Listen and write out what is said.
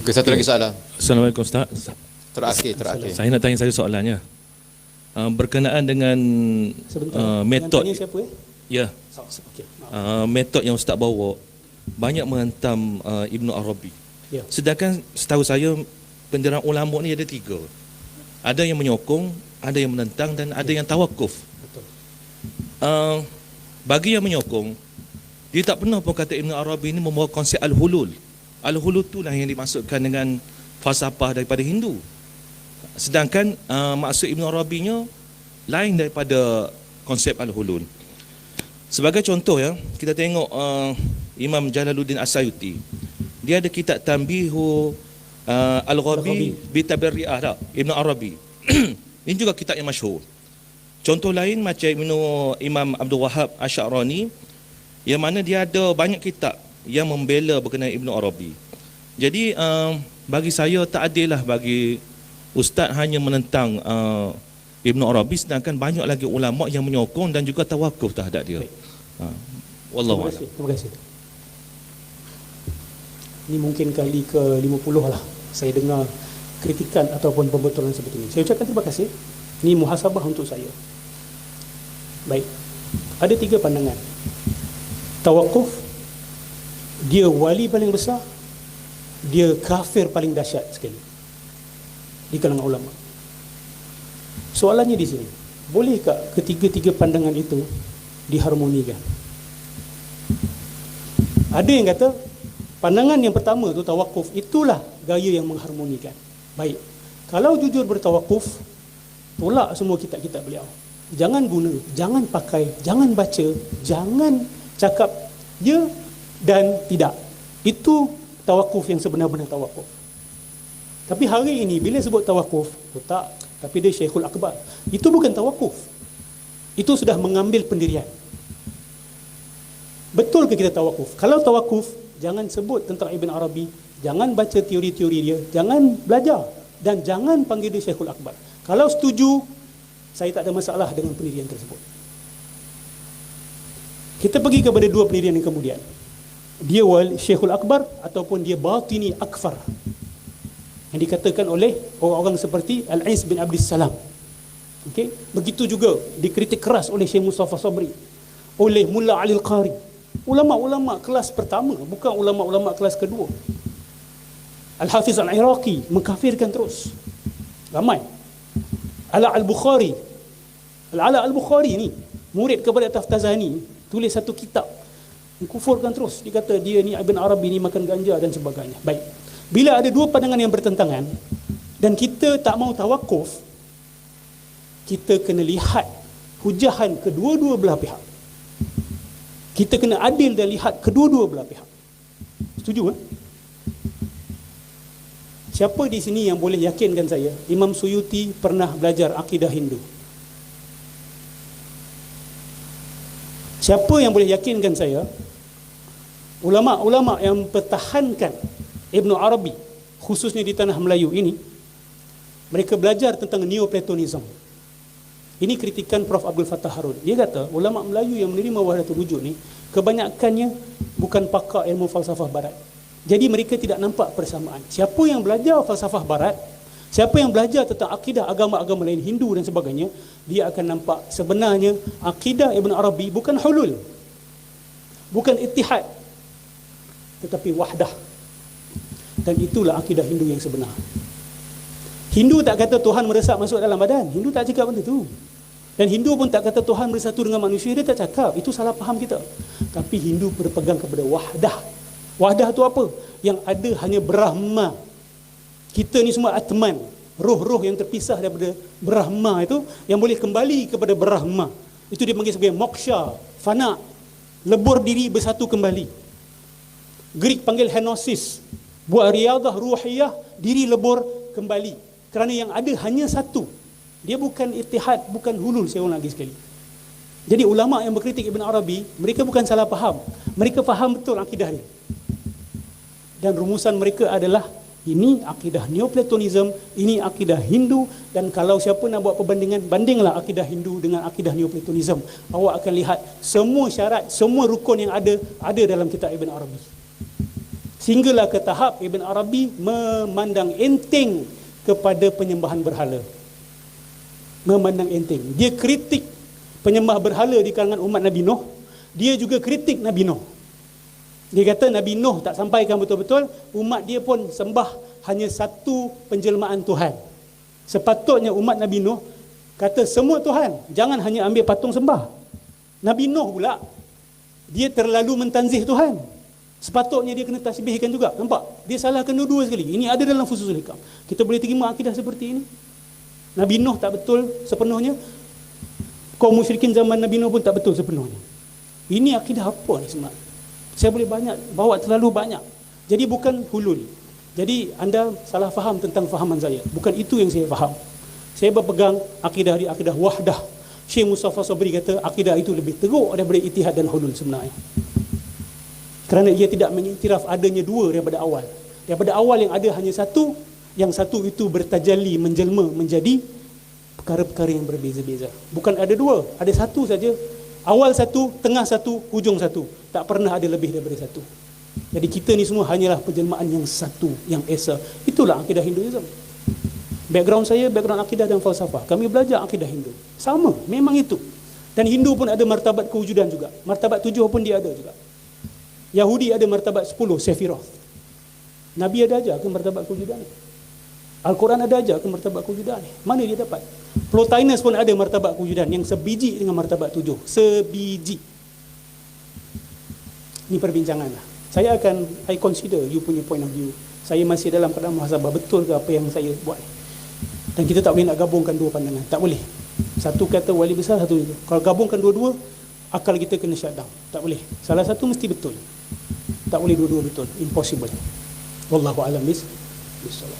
Okay, satu lagi soalan. Assalamualaikum Ustaz. Terakhir. Saya nak tanya satu soalannya. Berkenaan dengan metod. Yang tanya siapa Ya. Okey. Metod yang Ustaz bawa banyak menghantam Ibnu Arabi. Ya. Sedangkan setahu saya penderaan ulama ni ada 3. Ada yang menyokong, ada yang menentang dan ada yang tawakuf. Betul. Bagi yang menyokong, dia tak pernah pun kata Ibnu Arabi ini membawa konsep al-hulul. Al-hulul itulah yang dimaksudkan dengan falsafah daripada Hindu. Sedangkan maksud Ibnu Arabinya lain daripada konsep al-hulul. Sebagai contoh ya, kita tengok Imam Jalaluddin As-Sayuti. Dia ada kitab Tanbihu Al-Ghabi bi Tabarri'ah tak? Ibnu Arabi. Ini juga kitab yang masyhur. Contoh lain macam Imam Abdul Wahab Asy'arani, yang mana dia ada banyak kitab yang membela berkenaan Ibnu Arabi. Jadi bagi saya tak adil lah bagi ustaz hanya menentang Ibnu Arabi, sedangkan banyak lagi ulama yang menyokong dan juga tawakuf terhadap dia. Wallahu a'lam. Terima kasih. Ini mungkin kali ke-50 lah saya dengar kritikan ataupun pembetulan seperti ini. Saya ucapkan terima kasih. Ini muhasabah untuk saya. Baik. Ada 3 pandangan. Tawakuf, dia wali paling besar, dia kafir paling dahsyat sekali di kalangan ulama. Soalannya di sini, bolehkah ketiga-tiga pandangan itu diharmonikan? Ada yang kata pandangan yang pertama tu tawakuf itulah gaya yang mengharmonikan. Baik. Kalau jujur bertawakuf, tolak semua kitab-kitab beliau. Jangan guna, jangan pakai, jangan baca, jangan cakap ya dan tidak. Itu tawakuf yang sebenar-benar tawakuf. Tapi hari ini bila sebut tawakuf, tak, tapi dia Syekhul Akbar. Itu bukan tawakuf. Itu sudah mengambil pendirian. Betul ke kita tawakuf? Kalau tawakuf, jangan sebut tentang Ibn Arabi, jangan baca teori-teori dia, jangan belajar dan jangan panggil dia Syekhul Akbar. Kalau setuju, saya tak ada masalah dengan pendirian tersebut. Kita pergi kepada 2 pendirian yang kemudian. Dia Syekhul Akbar ataupun dia Batini Akfar, yang dikatakan oleh orang-orang seperti Al-Ais bin Abdis Salam. Okay? Begitu juga dikritik keras oleh Syekh Mustafa Sabri, oleh Mullah Ali Al-Qari. Ulama-ulama kelas pertama, bukan ulama-ulama kelas kedua. Al-Hafiz Al-Iraqi mengkafirkan terus. Ramai. Ala Al-Bukhari. Al-Ala Al-Bukhari ni murid kepada Taftazani, tulis satu kitab mengkufurkan terus. Dia kata dia ni Ibn Arabi ni makan ganja dan sebagainya. Baik. Bila ada 2 pandangan yang bertentangan dan kita tak mau tawakuf, kita kena lihat hujahan kedua-dua belah pihak. Kita kena adil dan lihat kedua-dua belah pihak. Setuju? Siapa di sini yang boleh yakinkan saya Imam Suyuti pernah belajar akidah Hindu? Siapa yang boleh yakinkan saya ulama-ulama yang pertahankan Ibn Arabi khususnya di tanah Melayu ini, mereka belajar tentang Neoplatonism? Ini kritikan Prof. Abdul Fattah Harun. Dia kata ulama Melayu yang menerima wahdatul wujud ni kebanyakannya bukan pakar ilmu falsafah barat. Jadi mereka tidak nampak persamaan. Siapa yang belajar falsafah barat, siapa yang belajar tentang akidah agama-agama lain Hindu dan sebagainya, dia akan nampak sebenarnya akidah Ibn Arabi bukan hulul, bukan ittihad, tetapi wahdah. Dan itulah akidah Hindu yang sebenar. Hindu tak kata Tuhan meresap masuk dalam badan. Hindu tak cakap benda tu. Dan Hindu pun tak kata Tuhan bersatu dengan manusia. Dia tak cakap. Itu salah faham kita. Tapi Hindu berpegang kepada wahdah. Wahdah tu apa? Yang ada hanya Brahma. Kita ni semua Atman. Roh-roh yang terpisah daripada Brahma itu, yang boleh kembali kepada Brahma. Itu dia panggil sebagai moksha, fana. Lebur diri bersatu kembali. Greek panggil henosis. Buat riadah ruhiyah, diri lebur kembali. Kerana yang ada hanya satu. Dia bukan ittihad, bukan hulul, saya ulang lagi sekali. Jadi ulama yang berkritik Ibn Arabi, mereka bukan salah faham. Mereka faham betul akidah dia. Dan rumusan mereka adalah ini akidah Neoplatonism, ini akidah Hindu, dan kalau siapa nak buat perbandingan, bandinglah akidah Hindu dengan akidah Neoplatonism. Awak akan lihat semua syarat, semua rukun yang ada dalam kitab Ibn Arabi. Sehinggalah ke tahap Ibn Arabi memandang enteng kepada penyembahan berhala. Memandang enteng. Dia kritik penyembah berhala di kalangan umat Nabi Nuh. Dia juga kritik Nabi Nuh. Dia kata Nabi Nuh tak sampaikan betul-betul, umat dia pun sembah hanya satu penjelmaan Tuhan. Sepatutnya umat Nabi Nuh kata semua Tuhan, jangan hanya ambil patung sembah. Nabi Nuh pula, dia terlalu mentanzih Tuhan. Sepatutnya dia kena tasbihkan juga. Nampak? Dia salahkan dua-dua sekali. Ini ada dalam Fususul Hikam. Kita boleh terima akidah seperti ini? Nabi Nuh tak betul sepenuhnya. Kaum musyrikin zaman Nabi Nuh pun tak betul sepenuhnya. Ini akidah apa ni sebenarnya? Saya boleh bawa terlalu banyak. Jadi bukan hulul. Jadi anda salah faham tentang fahaman saya. Bukan itu yang saya faham. Saya berpegang akidah di akidah wahdah. Syekh Mustafa Sabri kata akidah itu lebih teruk daripada itihad dan hulul sebenarnya. Kerana ia tidak mengiktiraf adanya dua daripada awal. Daripada awal yang ada hanya satu, yang satu itu bertajalli, menjelma menjadi perkara-perkara yang berbeza-beza. Bukan ada dua, ada satu saja. Awal satu, tengah satu, hujung satu. Tak pernah ada lebih daripada satu. Jadi kita ni semua hanyalah penjelmaan yang satu, yang esa. Itulah akidah Hinduism. Background saya, background akidah dan falsafah. Kami belajar akidah Hindu. Sama, memang itu. Dan Hindu pun ada martabat kewujudan juga. Martabat 7 pun dia ada juga. Yahudi ada martabat 10, Sephiroth. Nabi ada ajar ke martabat kewujudan ni? Al-Quran ada ajar ke martabat kewujudan ni? Mana dia dapat? Plotinus pun ada martabat kewujudan yang sebiji dengan martabat 7. Sebiji. Ini perbincangan lah. I consider you punya point of view. Saya masih dalam keadaan muhasabah. Betul ke apa yang saya buat ni? Dan kita tak boleh nak gabungkan dua pandangan. Tak boleh. Satu kata wali besar, satu itu. Kalau gabungkan dua-dua, akal kita kena shutdown. Tak boleh. Salah satu mesti betul. Tak boleh dua-dua betul. Impossible. Wallahu a'lam bis-shawab.